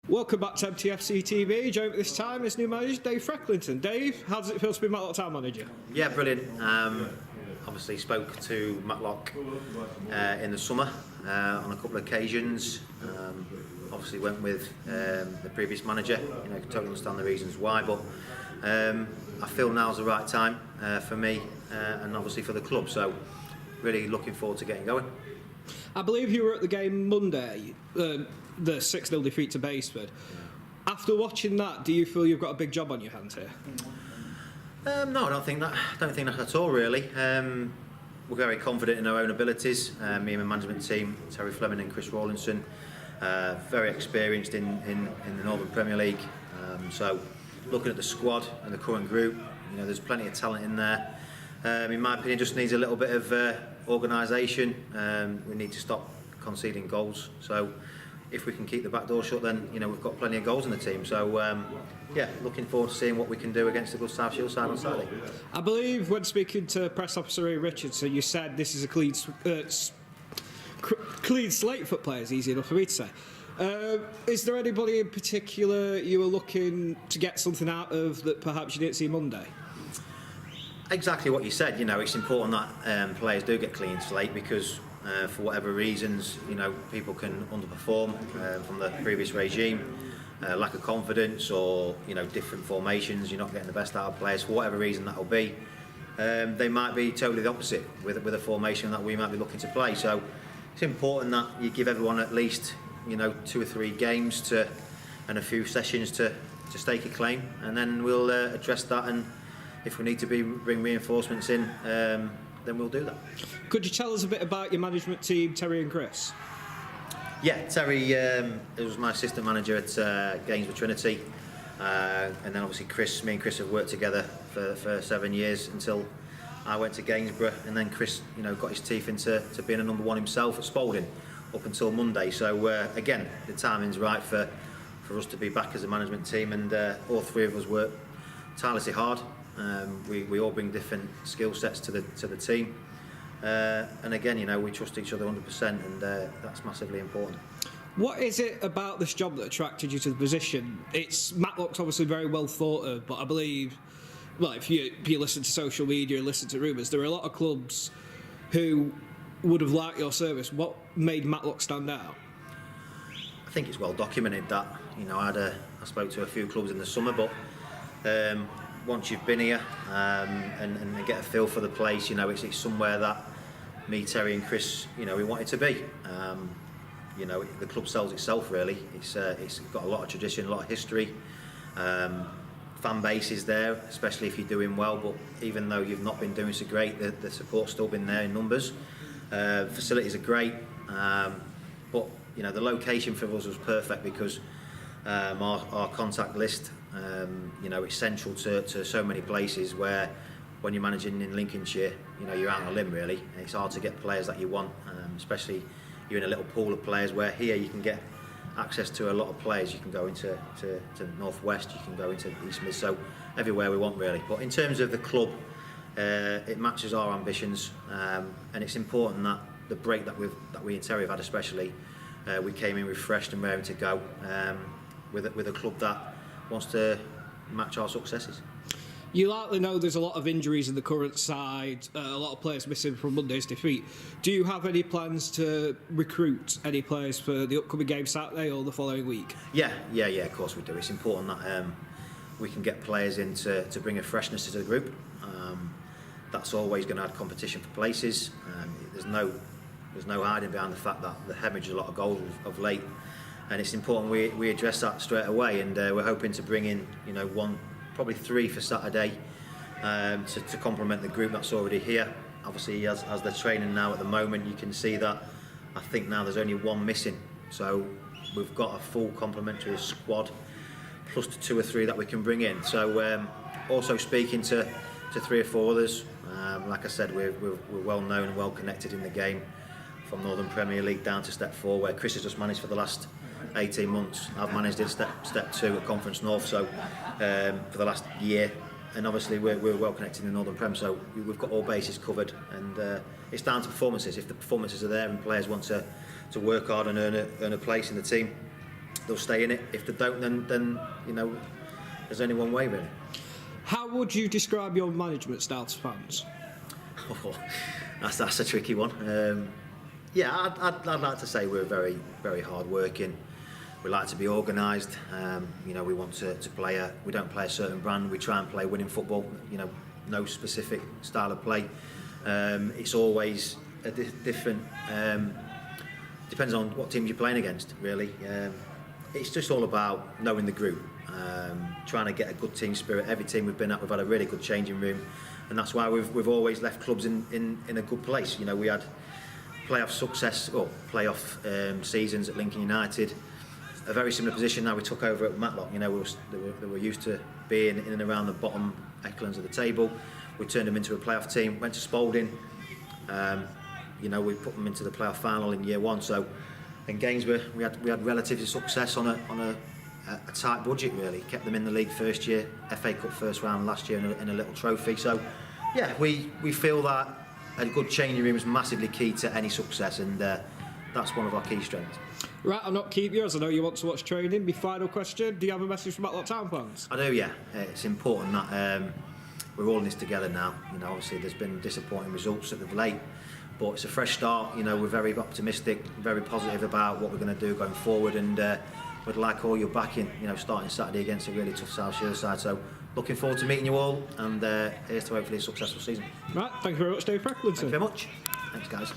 Welcome back to MTFC TV. Joined at this time is new manager Dave Frecklington. Dave, how does it feel to be Matlock Town manager? Yeah, brilliant. Obviously spoke to Matlock in the summer on a couple of occasions. Obviously went with the previous manager. You know, totally understand the reasons why, but I feel now's the right time for me and obviously for the club. So really looking forward to getting going. I believe you were at the game Monday, the 6-0 defeat to Baseford. After watching that, do you feel you've got a big job on your hands here? No, I don't think that at all. Really, we're very confident in our own abilities. Me and my management team, Terry Fleming and Chris Rawlinson, very experienced in the Northern Premier League. So, looking at the squad and the current group, you know, there's plenty of talent in there. In my opinion, just needs a little bit of organisation. We need to stop conceding goals. So, if we can keep the back door shut, then you know we've got plenty of goals in the team. So yeah, looking forward to seeing what we can do against the good South Shield side on Saturday. I believe when speaking to press officer Ray Richardson, you said this is a clean slate for players. Easy enough for me to say. Is there anybody in particular you were looking to get something out of that perhaps you didn't see Monday? Exactly what you said. You know, it's important that players do get clean slate because. For whatever reasons, you know, people can underperform from the previous regime, lack of confidence, or you know, different formations. You're not getting the best out of players for whatever reason that will be. They might be totally the opposite with a formation that we might be looking to play. So it's important that you give everyone at least 2 or 3 games and a few sessions to stake a claim, and then we'll address that. And if we need to bring reinforcements in. Then we'll do that. Could you tell us a bit about your management team, Terry and Chris? Yeah, Terry was my assistant manager at Gainsborough Trinity, and then obviously me and Chris have worked together for 7 years until I went to Gainsborough, and then Chris, got his teeth into being a number one himself at Spalding up until Monday. So again, the timing's right for us to be back as a management team, and all 3 of us work tirelessly hard. We all bring different skill sets to the team, and again, we trust each other 100%, and that's massively important. What is it about this job that attracted you to the position? Matlock's obviously very well thought of, but I believe, well, if you listen to social media and listen to rumours, there are a lot of clubs who would have liked your service. What made Matlock stand out? I think it's well documented that I spoke to a few clubs in the summer, but. Once you've been here and get a feel for the place, it's somewhere that me, Terry and Chris, we wanted to be. The club sells itself really. It's got a lot of tradition, a lot of history. Fan base is there, especially if you're doing well, but even though you've not been doing so great, the support's still been there in numbers. Facilities are great, but the location for us was perfect because our contact list, it's central to so many places where when you're managing in Lincolnshire, you're out on a limb really, and it's hard to get players that you want, especially you're in a little pool of players, where here you can get access to a lot of players. You can go into North West, you can go into East Mid, so everywhere we want really. But in terms of the club, it matches our ambitions, and it's important that the break that we and Terry have had especially, we came in refreshed and raring to go, with a club that wants to match our successes. You likely know there's a lot of injuries in the current side, a lot of players missing from Monday's defeat. Do you have any plans to recruit any players for the upcoming game Saturday or the following week? Yeah, of course we do. It's important that we can get players in to bring a freshness to the group. That's always going to add competition for places. There's no hiding behind the fact that the hemorrhage a lot of goals of late. And it's important we address that straight away, and we're hoping to bring in probably 3 for Saturday to complement the group that's already here. Obviously, as they're training now at the moment, you can see that I think now there's only 1 missing, so we've got a full complementary squad plus the 2 or 3 that we can bring in. So also speaking to 3 or 4 others, like I said, we're well known and well connected in the game, from Northern Premier League down to Step 4, where Chris has just managed for the last 18 months. I've managed at step 2 at Conference North, so for the last year, and obviously we're well connected in the Northern Prem, so we've got all bases covered, and it's down to performances. If the performances are there and players want to work hard and earn a place in the team, they'll stay in it. If they don't, then you know, there's only one way really. How would you describe your management style to fans? Oh, that's a tricky one. Yeah, I'd like to say we're very, very hard working. We like to be organised. You know, we want to play we don't play a certain brand. We try and play winning football. You know, no specific style of play. It's always a different. Depends on what team you're playing against, really. It's just all about knowing the group, trying to get a good team spirit. Every team we've been at, we've had a really good changing room, and that's why we've always left clubs in a good place. You know, we had playoff success or playoff seasons at Lincoln United. A very similar position now we took over at Matlock. You know, they were used to being in and around the bottom echelons of the table. We turned them into a playoff team. Went to Spalding. You know, we put them into the playoff final in year one. So in Gainsborough, we had relative success on a tight budget. Really kept them in the league first year, FA Cup first round last year in a little trophy. So yeah, we feel that a good changing room is massively key to any success, and that's one of our key strengths. Right, I'll not keep you, as I know you want to watch training. My final question: do you have a message from Matlock Town fans? I do, yeah. It's important that we're all in this together now. You know, obviously there's been disappointing results at the late, but it's a fresh start. You know, we're very optimistic, very positive about what we're going to do going forward, and we'd like all your backing. You know, starting Saturday against a really tough South Shield side. So looking forward to meeting you all, and here's to hopefully a successful season. Right, thank you very much, Dave Frecklington. Thank you very much. Thanks, guys.